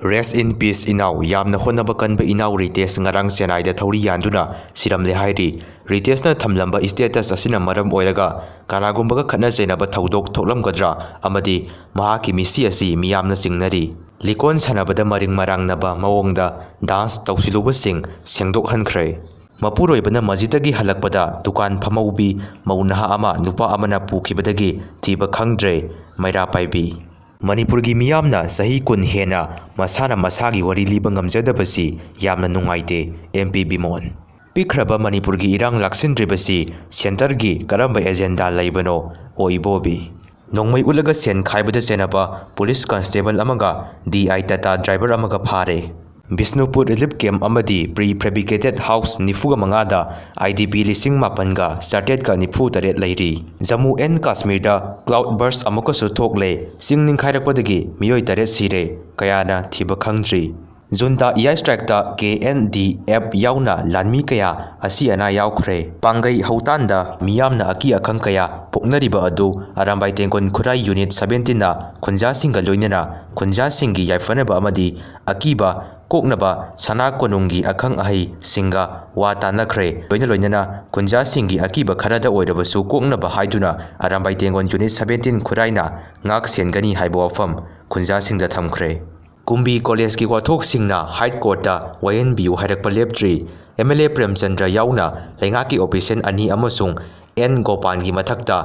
Rest in peace Inau yamna honaba kanba Inau Ritesh ngarang Chennai da thori yanduna siramle hairi Ritesh na thamlamba status asina maram oiraga kanagumbaga khatna jainaba thaudok thoklamgadra amadi mahaki misi asi miyamna singnari likon sanabada maring marangnaba mawongda dance tawsilubasing sengdok hankhre Mapuroibana majitagi halakpada dukan phamaubi maunaha ama nupa amana pukhibadagi thiba khangdre maira paibi Manipurgi miyamna sahi kun hena masana masagi wari liba ngamjadabasi yamna nungaite MP Bimon Pikraba Manipurgi irang laksindribasi sentergi karamba agenda laibano oibobi Nongmai ulaga sen khaibada senaba police constable amaga DI Tata driver amaga phare Bisnupur Relief Camp amadi prefabricated house nifuga mangada IDP lising mapanga started ka nifu taret lairi Jammu and Kashmir da cloud burst amuka su thokle singning khairakpadagi miyoi taret sire kayana thiba khangdri Junta AI strike da KNDF yauna lanmi kaya asi ana yaukre pangai hautanda miyamna aki akhang kaya poknariba adu arambai tengkon khurai unit 17 na khunja singa loinana khunja singi yaifanaba amadi akiba koknaba sana konungi akhang ahi singa wata nakre loinana kunja singi akiba kharada oirabasu koknaba haiduna arambai tengon unit 17 khuraina ngak sengani haibo afam kunja singda thamkhre kumbi college ki wathok singna high court da YNBU hairakpa leptri MLA Premchandra yauna lengaki operation ani amasung N Gopan gi mathakta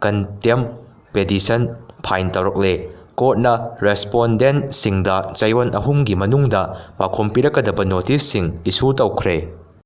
contempt petition fine tarokle Courtna respondent singda chaiwan ahumgi manungda wakhom pirakadaba notice sing issue tawkhre